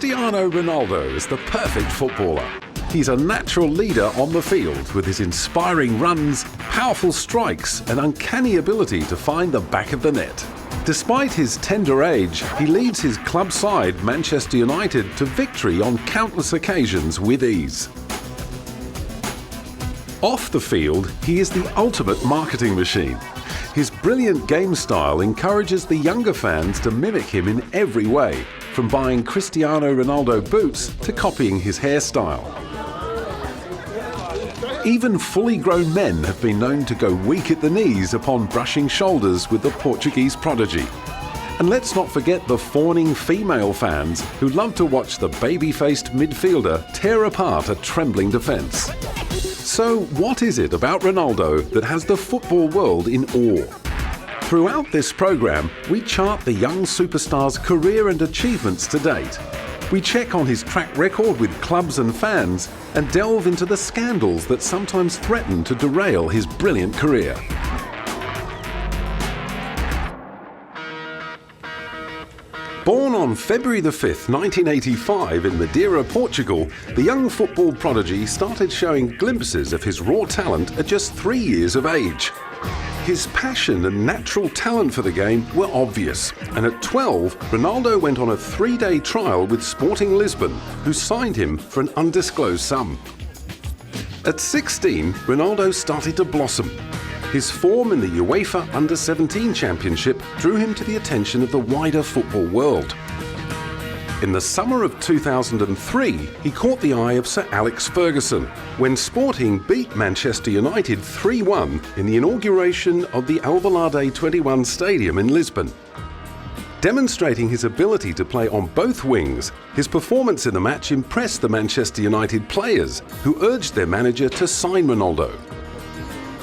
Cristiano Ronaldo is the perfect footballer. He's a natural leader on the field with his inspiring runs, powerful strikes and uncanny ability to find the back of the net. Despite his tender age, he leads his club side, Manchester United, to victory on countless occasions with ease. Off the field, he is the ultimate marketing machine. His brilliant game style encourages the younger fans to mimic him in every way, from buying Cristiano Ronaldo boots to copying his hairstyle. Even fully grown men have been known to go weak at the knees upon brushing shoulders with the Portuguese prodigy. And let's not forget the fawning female fans who love to watch the baby-faced midfielder tear apart a trembling defence. So what is it about Ronaldo that has the football world in awe? Throughout this programme, we chart the young superstar's career and achievements to date. We check on his track record with clubs and fans and delve into the scandals that sometimes threaten to derail his brilliant career. Born on February the 5th, 1985 in Madeira, Portugal, the young football prodigy started showing glimpses of his raw talent at just 3 years of age. His passion and natural talent for the game were obvious, and at 12, Ronaldo went on a 3-day trial with Sporting Lisbon, who signed him for an undisclosed sum. At 16, Ronaldo started to blossom. His form in the UEFA Under-17 Championship drew him to the attention of the wider football world. In the summer of 2003, he caught the eye of Sir Alex Ferguson when Sporting beat Manchester United 3-1 in the inauguration of the Alvalade 21 Stadium in Lisbon. Demonstrating his ability to play on both wings, his performance in the match impressed the Manchester United players, who urged their manager to sign Ronaldo.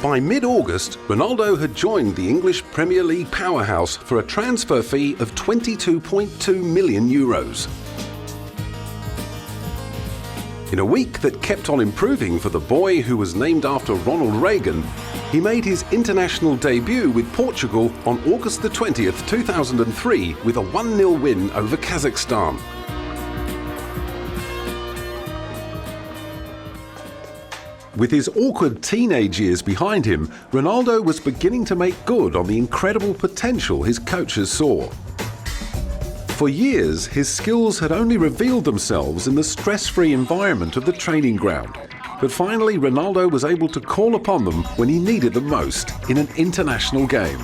By mid-August, Ronaldo had joined the English Premier League powerhouse for a transfer fee of €22.2 million. In a week that kept on improving for the boy who was named after Ronald Reagan, he made his international debut with Portugal on August the 20th, 2003 with a 1-0 win over Kazakhstan. With his awkward teenage years behind him, Ronaldo was beginning to make good on the incredible potential his coaches saw. For years, his skills had only revealed themselves in the stress-free environment of the training ground. But finally, Ronaldo was able to call upon them when he needed them most in an international game.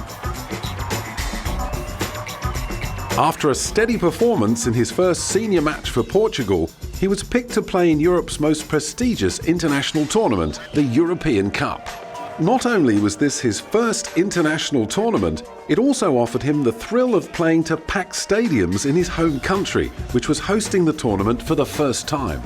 After a steady performance in his first senior match for Portugal, he was picked to play in Europe's most prestigious international tournament, the European Cup. Not only was this his first international tournament, it also offered him the thrill of playing to packed stadiums in his home country, which was hosting the tournament for the first time.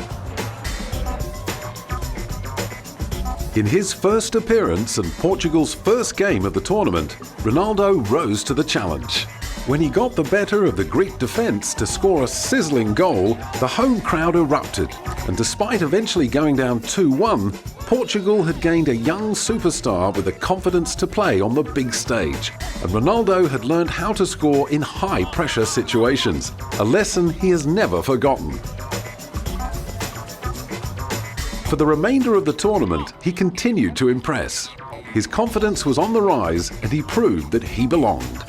In his first appearance and Portugal's first game of the tournament, Ronaldo rose to the challenge. When he got the better of the Greek defence to score a sizzling goal, the home crowd erupted, and despite eventually going down 2-1, Portugal had gained a young superstar with the confidence to play on the big stage, and Ronaldo had learned how to score in high-pressure situations, a lesson he has never forgotten. For the remainder of the tournament, he continued to impress. His confidence was on the rise, and he proved that he belonged.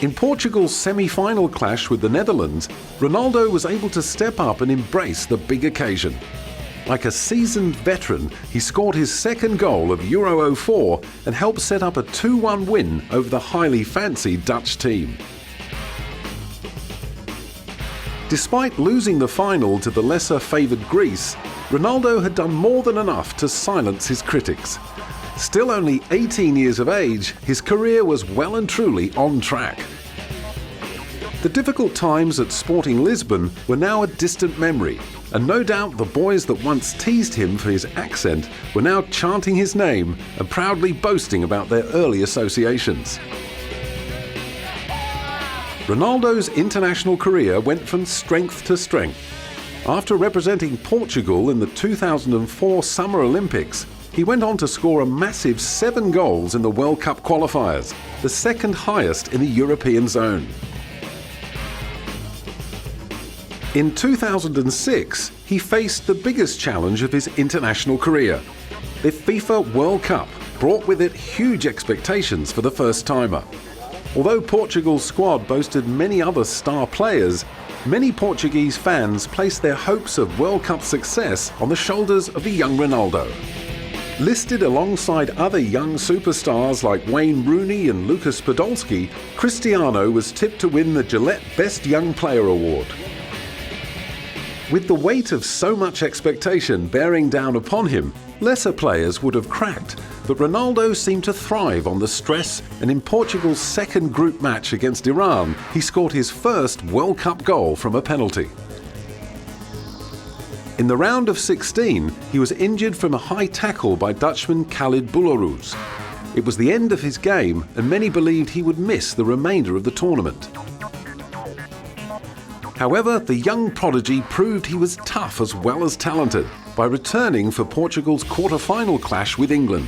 In Portugal's semi-final clash with the Netherlands, Ronaldo was able to step up and embrace the big occasion. Like a seasoned veteran, he scored his second goal of Euro 04 and helped set up a 2-1 win over the highly fancied Dutch team. Despite losing the final to the lesser-favoured Greece, Ronaldo had done more than enough to silence his critics. Still only 18 years of age, his career was well and truly on track. The difficult times at Sporting Lisbon were now a distant memory, and no doubt the boys that once teased him for his accent were now chanting his name and proudly boasting about their early associations. Ronaldo's international career went from strength to strength. After representing Portugal in the 2004 Summer Olympics, he went on to score a massive 7 goals in the World Cup qualifiers, the second highest in the European zone. In 2006, he faced the biggest challenge of his international career. The FIFA World Cup brought with it huge expectations for the first-timer. Although Portugal's squad boasted many other star players, many Portuguese fans placed their hopes of World Cup success on the shoulders of the young Ronaldo. Listed alongside other young superstars like Wayne Rooney and Lucas Podolski, Cristiano was tipped to win the Gillette Best Young Player award. With the weight of so much expectation bearing down upon him, lesser players would have cracked, but Ronaldo seemed to thrive on the stress, and in Portugal's second group match against Iran, he scored his first World Cup goal from a penalty. In the round of 16, he was injured from a high tackle by Dutchman Khalid Boulahrouz. It was the end of his game, and many believed he would miss the remainder of the tournament. However, the young prodigy proved he was tough as well as talented by returning for Portugal's quarter-final clash with England.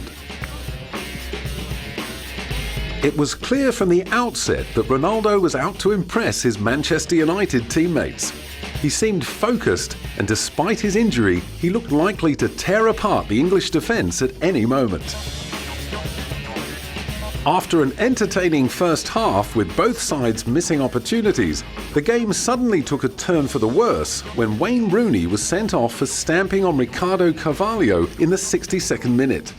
It was clear from the outset that Ronaldo was out to impress his Manchester United teammates. He seemed focused, and despite his injury, he looked likely to tear apart the English defence at any moment. After an entertaining first half with both sides missing opportunities, the game suddenly took a turn for the worse when Wayne Rooney was sent off for stamping on Ricardo Carvalho in the 62nd minute.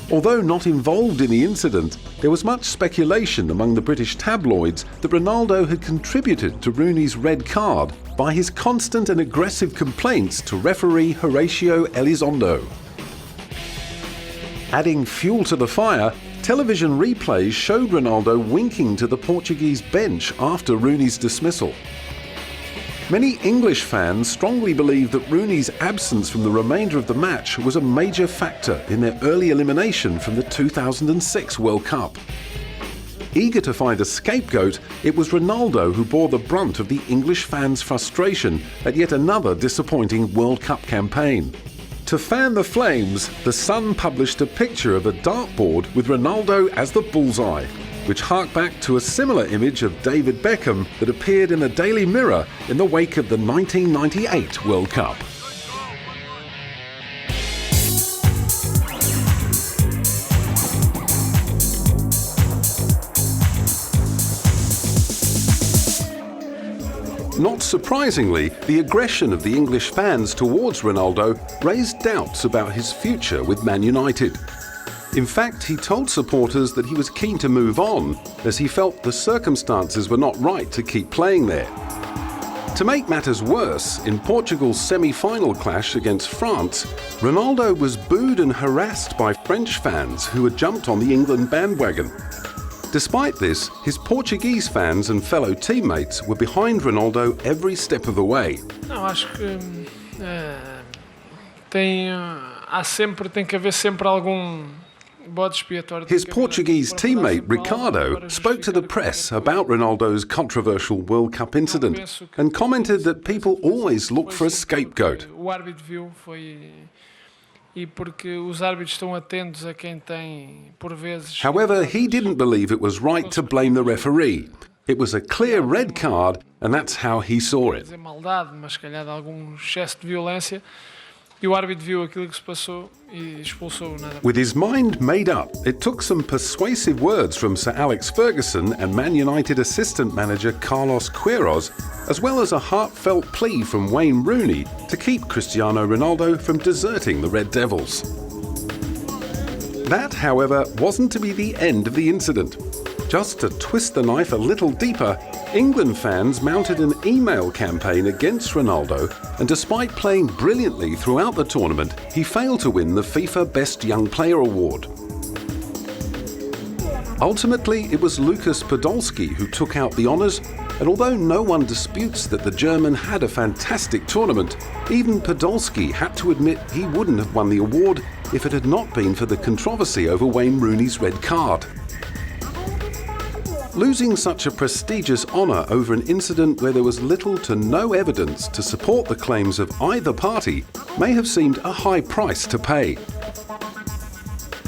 Although not involved in the incident, there was much speculation among the British tabloids that Ronaldo had contributed to Rooney's red card by his constant and aggressive complaints to referee Horacio Elizondo. Adding fuel to the fire, television replays showed Ronaldo winking to the Portuguese bench after Rooney's dismissal. Many English fans strongly believe that Rooney's absence from the remainder of the match was a major factor in their early elimination from the 2006 World Cup. Eager to find a scapegoat, it was Ronaldo who bore the brunt of the English fans' frustration at yet another disappointing World Cup campaign. To fan the flames, The Sun published a picture of a dartboard with Ronaldo as the bullseye, which harked back to a similar image of David Beckham that appeared in the Daily Mirror in the wake of the 1998 World Cup. Not surprisingly, the aggression of the English fans towards Ronaldo raised doubts about his future with Man United. In fact, he told supporters that he was keen to move on, as he felt the circumstances were not right to keep playing there. To make matters worse, in Portugal's semi-final clash against France, Ronaldo was booed and harassed by French fans who had jumped on the England bandwagon. Despite this, his Portuguese fans and fellow teammates were behind Ronaldo every step of the way. Não, acho que tem que haver sempre algum bode expiatório. His Portuguese teammate Ricardo spoke to the press about Ronaldo's controversial World Cup incident and commented that people always look for a scapegoat. O árbitro viu e porque os árbitros estão atentos a quem tem por vezes. However, he didn't believe it was right to blame the referee. It was a clear red card, and that's how he saw it. Maldade, mas se calhar de algum excesso de violência. E o árbitro viu aquilo que se passou e expulsou nada. With his mind made up, it took some persuasive words from Sir Alex Ferguson and Man United assistant manager Carlos Queiroz, as well as a heartfelt plea from Wayne Rooney to keep Cristiano Ronaldo from deserting the Red Devils. That, however, wasn't to be the end of the incident. Just to twist the knife a little deeper, England fans mounted an email campaign against Ronaldo, and despite playing brilliantly throughout the tournament, he failed to win the FIFA Best Young Player award. Ultimately, it was Lucas Podolski who took out the honours, and although no one disputes that the German had a fantastic tournament, even Podolski had to admit he wouldn't have won the award if it had not been for the controversy over Wayne Rooney's red card. Losing such a prestigious honour over an incident where there was little to no evidence to support the claims of either party may have seemed a high price to pay.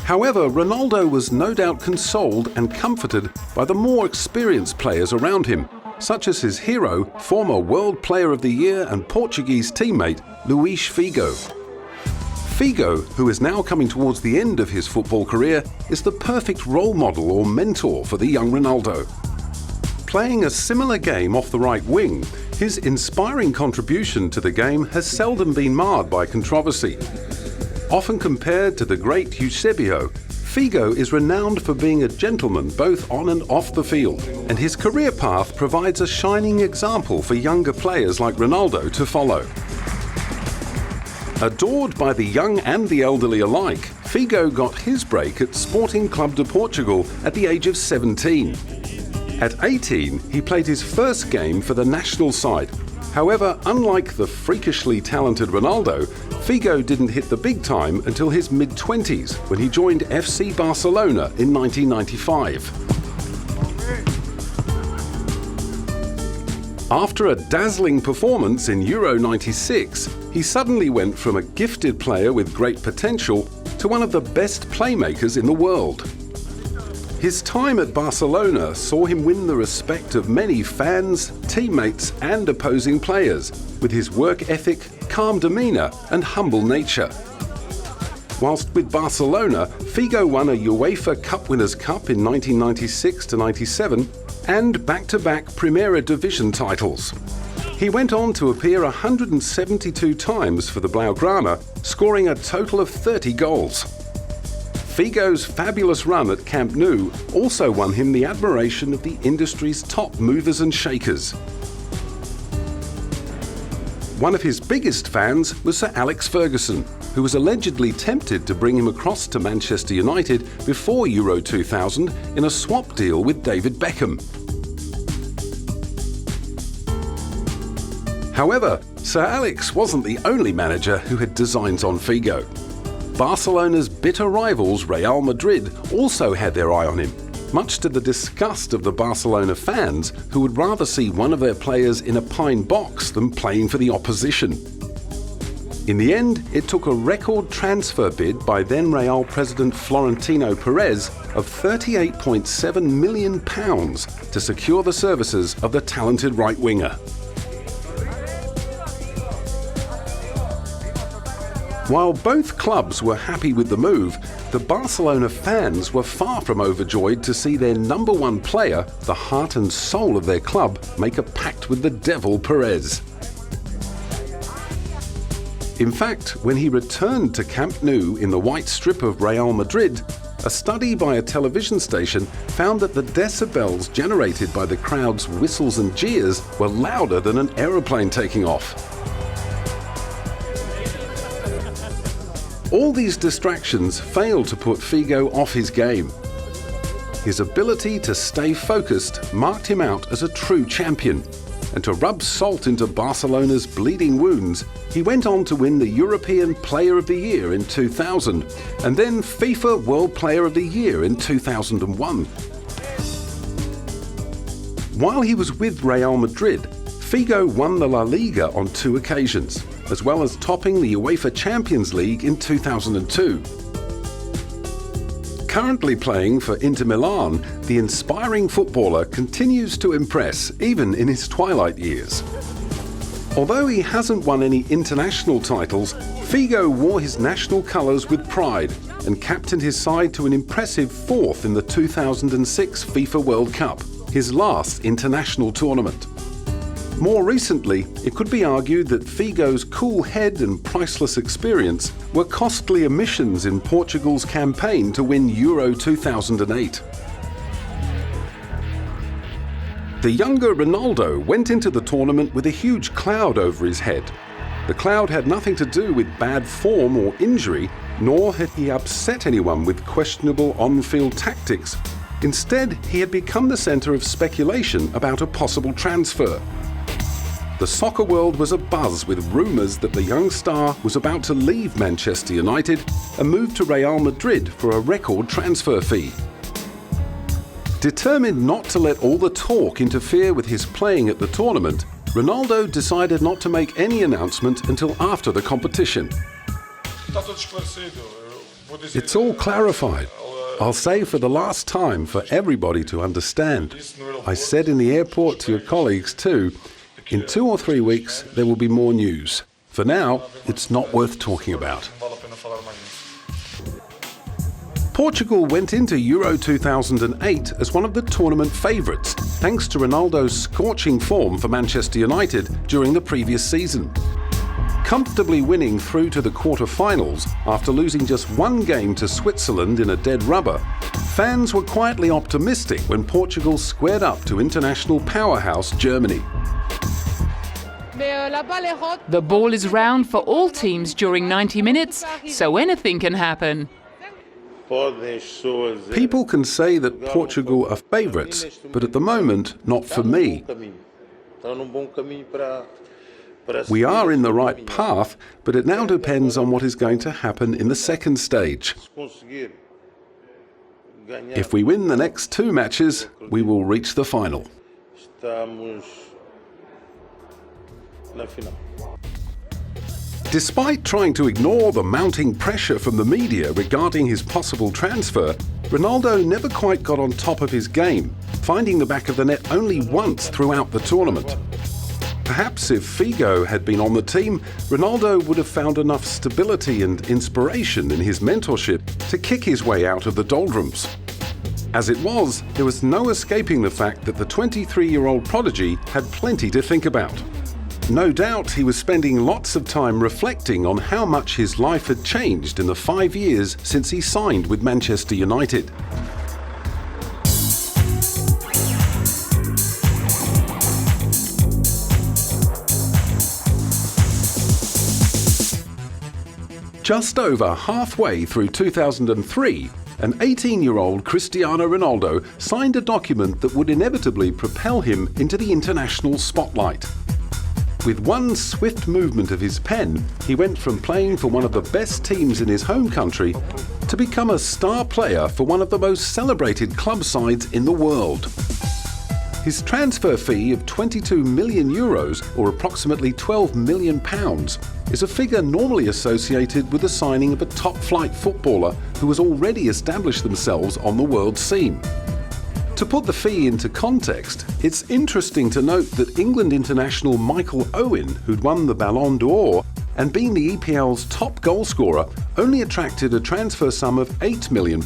However, Ronaldo was no doubt consoled and comforted by the more experienced players around him, such as his hero, former World Player of the Year and Portuguese teammate Luís Figo. Figo, who is now coming towards the end of his football career, is the perfect role model or mentor for the young Ronaldo. Playing a similar game off the right wing, his inspiring contribution to the game has seldom been marred by controversy. Often compared to the great Eusebio, Figo is renowned for being a gentleman both on and off the field, and his career path provides a shining example for younger players like Ronaldo to follow. Adored by the young and the elderly alike, Figo got his break at Sporting Club de Portugal at the age of 17. At 18, he played his first game for the national side. However, unlike the freakishly talented Ronaldo, Figo didn't hit the big time until his mid-20s when he joined FC Barcelona in 1995. After a dazzling performance in Euro '96, he suddenly went from a gifted player with great potential to one of the best playmakers in the world. His time at Barcelona saw him win the respect of many fans, teammates and opposing players with his work ethic, calm demeanour and humble nature. Whilst with Barcelona, Figo won a UEFA Cup Winners' Cup in 1996-97 and back-to-back Primera Division titles. He went on to appear 172 times for the Blaugrana, scoring a total of 30 goals. Figo's fabulous run at Camp Nou also won him the admiration of the industry's top movers and shakers. One of his biggest fans was Sir Alex Ferguson, who was allegedly tempted to bring him across to Manchester United before Euro 2000 in a swap deal with David Beckham. However, Sir Alex wasn't the only manager who had designs on Figo. Barcelona's bitter rivals Real Madrid also had their eye on him, much to the disgust of the Barcelona fans who would rather see one of their players in a pine box than playing for the opposition. In the end, it took a record transfer bid by then Real president Florentino Perez of £38.7 million to secure the services of the talented right-winger. While both clubs were happy with the move, the Barcelona fans were far from overjoyed to see their number one player, the heart and soul of their club, make a pact with the devil Perez. In fact, when he returned to Camp Nou in the white strip of Real Madrid, a study by a television station found that the decibels generated by the crowd's whistles and jeers were louder than an aeroplane taking off. All these distractions failed to put Figo off his game. His ability to stay focused marked him out as a true champion, and to rub salt into Barcelona's bleeding wounds, he went on to win the European Player of the Year in 2000, and then FIFA World Player of the Year in 2001. While he was with Real Madrid, Figo won the La Liga on 2 occasions, as well as topping the UEFA Champions League in 2002. Currently playing for Inter Milan, the inspiring footballer continues to impress even in his twilight years. Although he hasn't won any international titles, Figo wore his national colours with pride and captained his side to an impressive 4th in the 2006 FIFA World Cup, his last international tournament. More recently, it could be argued that Figo's cool head and priceless experience were costly omissions in Portugal's campaign to win Euro 2008. The younger Ronaldo went into the tournament with a huge cloud over his head. The cloud had nothing to do with bad form or injury, nor had he upset anyone with questionable on-field tactics. Instead, he had become the centre of speculation about a possible transfer. The soccer world was abuzz with rumours that the young star was about to leave Manchester United and move to Real Madrid for a record transfer fee. Determined not to let all the talk interfere with his playing at the tournament, Ronaldo decided not to make any announcement until after the competition. It's all clarified. I'll say for the last time for everybody to understand. I said in the airport to your colleagues too, in 2 or 3 weeks there will be more news. For now, it's not worth talking about. Portugal went into Euro 2008 as one of the tournament favourites, thanks to Ronaldo's scorching form for Manchester United during the previous season. Comfortably winning through to the quarter-finals after losing just 1 game to Switzerland in a dead rubber, fans were quietly optimistic when Portugal squared up to international powerhouse Germany. The ball is round for all teams during 90 minutes, so anything can happen. People can say that Portugal are favourites, but at the moment, not for me. We are in the right path, but it now depends on what is going to happen in the second stage. If we win the next 2 matches, we will reach the final. Despite trying to ignore the mounting pressure from the media regarding his possible transfer, Ronaldo never quite got on top of his game, finding the back of the net only once throughout the tournament. Perhaps if Figo had been on the team, Ronaldo would have found enough stability and inspiration in his mentorship to kick his way out of the doldrums. As it was, there was no escaping the fact that the 23-year-old prodigy had plenty to think about. No doubt he was spending lots of time reflecting on how much his life had changed in the 5 years since he signed with Manchester United. Just over halfway through 2003, an 18-year-old Cristiano Ronaldo signed a document that would inevitably propel him into the international spotlight. With one swift movement of his pen, he went from playing for one of the best teams in his home country to become a star player for one of the most celebrated club sides in the world. His transfer fee of €22 million, or approximately £12 million, is a figure normally associated with the signing of a top-flight footballer who has already established themselves on the world scene. To put the fee into context, it's interesting to note that England international Michael Owen, who'd won the Ballon d'Or and been the EPL's top goalscorer, only attracted a transfer sum of £8 million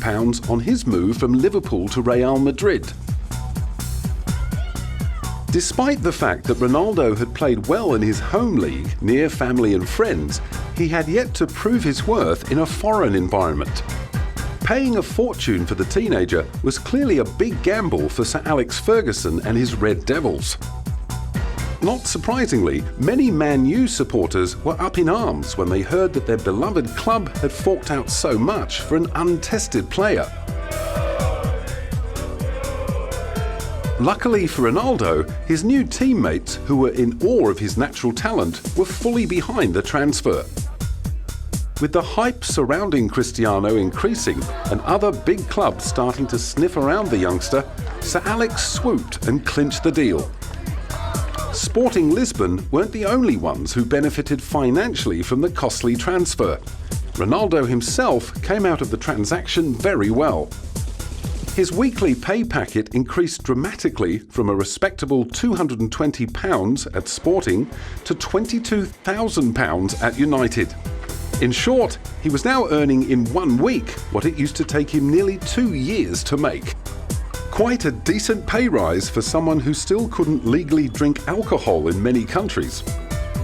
on his move from Liverpool to Real Madrid. Despite the fact that Ronaldo had played well in his home league, near family and friends, he had yet to prove his worth in a foreign environment. Paying a fortune for the teenager was clearly a big gamble for Sir Alex Ferguson and his Red Devils. Not surprisingly, many Man U supporters were up in arms when they heard that their beloved club had forked out so much for an untested player. Luckily for Ronaldo, his new teammates, who were in awe of his natural talent, were fully behind the transfer. With the hype surrounding Cristiano increasing and other big clubs starting to sniff around the youngster, Sir Alex swooped and clinched the deal. Sporting Lisbon weren't the only ones who benefited financially from the costly transfer. Ronaldo himself came out of the transaction very well. His weekly pay packet increased dramatically from a respectable £220 at Sporting to £22,000 at United. In short, he was now earning in 1 week what it used to take him nearly 2 years to make. Quite a decent pay rise for someone who still couldn't legally drink alcohol in many countries.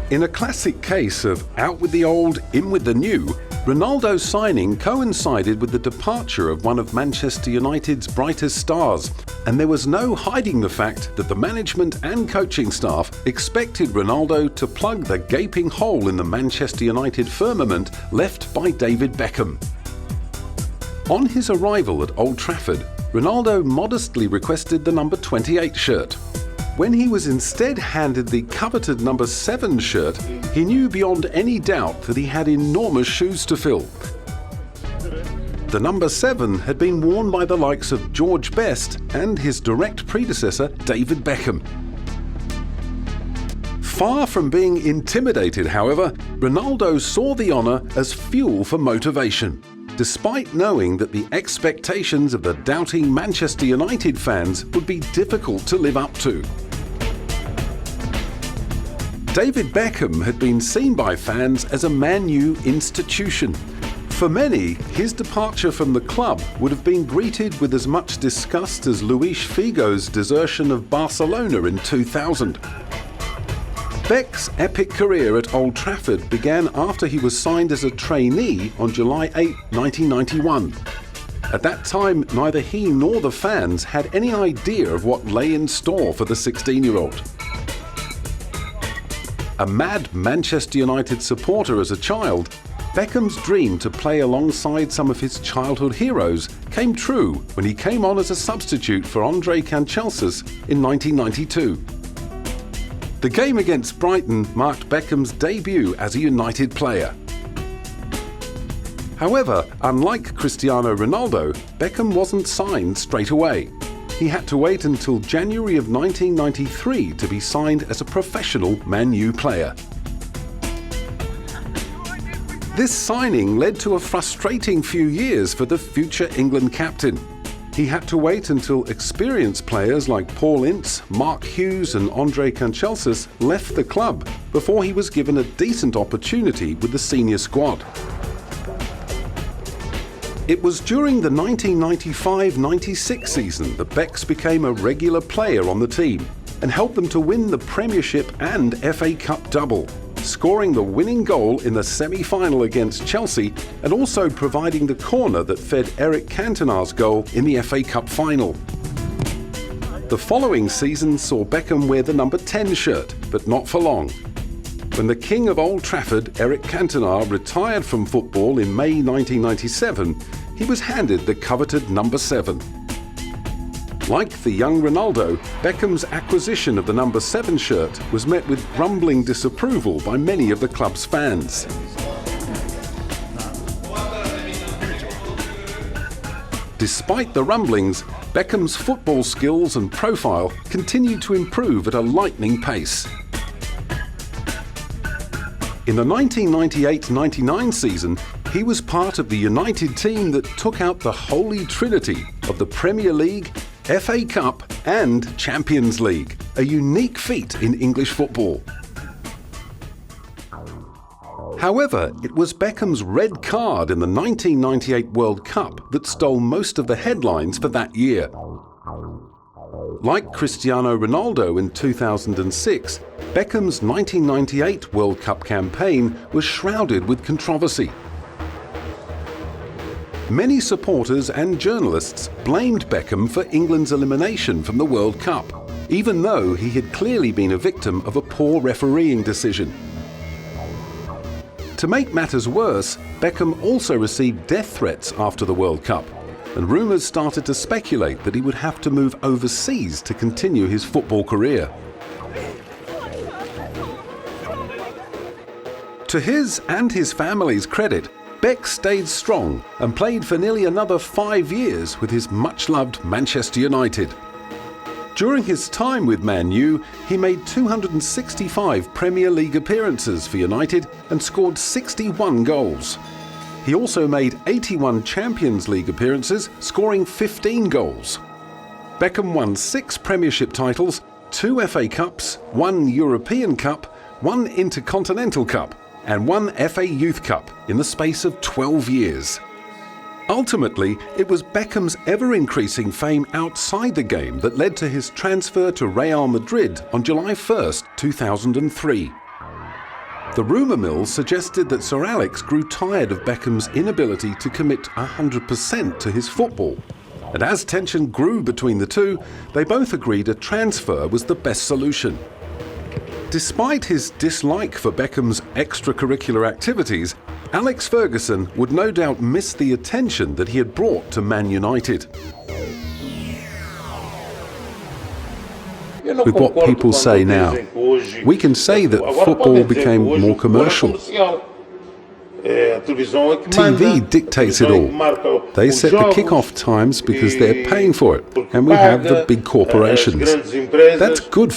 In a classic case of out with the old, in with the new, Ronaldo's signing coincided with the departure of one of Manchester United's brightest stars, and there was no hiding the fact that the management and coaching staff expected Ronaldo to plug the gaping hole in the Manchester United firmament left by David Beckham. On his arrival at Old Trafford, Ronaldo modestly requested the number 28 shirt. When he was instead handed the coveted number 7 shirt, he knew beyond any doubt that he had enormous shoes to fill. The number 7 had been worn by the likes of George Best and his direct predecessor, David Beckham. Far from being intimidated, however, Ronaldo saw the honour as fuel for motivation. despite knowing that the expectations of the doubting Manchester United fans would be difficult to live up to. David Beckham had been seen by fans as a Man U institution. For many, his departure from the club would have been greeted with as much disgust as Luis Figo's desertion of Barcelona in 2000. Beck's epic career at Old Trafford began after he was signed as a trainee on July 8, 1991. At that time, neither he nor the fans had any idea of what lay in store for the 16-year-old. A mad Manchester United supporter as a child, Beckham's dream to play alongside some of his childhood heroes came true when he came on as a substitute for Andre Canchelsis in 1992. The game against Brighton marked Beckham's debut as a United player. However, unlike Cristiano Ronaldo, Beckham wasn't signed straight away. He had to wait until January of 1993 to be signed as a professional Man U player. This signing led to a frustrating few years for the future England captain. He had to wait until experienced players like Paul Ince, Mark Hughes and Andre Canchelsis left the club before he was given a decent opportunity with the senior squad. It was during the 1995-96 season that Becks became a regular player on the team and helped them to win the Premiership and FA Cup double, scoring the winning goal in the semi-final against Chelsea and also providing the corner that fed Eric Cantona's goal in the FA Cup final. The following season saw Beckham wear the number 10 shirt, but not for long. When the King of Old Trafford, Eric Cantona, retired from football in May 1997, he was handed the coveted number 7. Like the young Ronaldo, Beckham's acquisition of the number 7 shirt was met with grumbling disapproval by many of the club's fans. Despite the rumblings, Beckham's football skills and profile continued to improve at a lightning pace. In the 1998-99 season, he was part of the United team that took out the holy trinity of the Premier League, FA Cup and Champions League, a unique feat in English football. However, it was Beckham's red card in the 1998 World Cup that stole most of the headlines for that year. Like Cristiano Ronaldo in 2006, Beckham's 1998 World Cup campaign was shrouded with controversy. Many supporters and journalists blamed Beckham for England's elimination from the World Cup, even though he had clearly been a victim of a poor refereeing decision. To make matters worse, Beckham also received death threats after the World Cup, and rumours started to speculate that he would have to move overseas to continue his football career. To his and his family's credit, Beck stayed strong and played for nearly another 5 years with his much-loved Manchester United. During his time with Man U, he made 265 Premier League appearances for United and scored 61 goals. He also made 81 Champions League appearances, scoring 15 goals. Beckham won 6 Premiership titles, 2 FA Cups, 1 European Cup, 1 Intercontinental Cup, and 1 FA Youth Cup in the space of 12 years. Ultimately, it was Beckham's ever-increasing fame outside the game that led to his transfer to Real Madrid on July 1st, 2003. The rumour mill suggested that Sir Alex grew tired of Beckham's inability to commit 100% to his football. And as tension grew between the two, they both agreed a transfer was the best solution. Despite his dislike for Beckham's extracurricular activities, Alex Ferguson would no doubt miss the attention that he had brought to Man United. With what people say now, we can say that football became more commercial. TV dictates it all. They set the kick-off times because they're paying for it, and we have the big corporations. That's good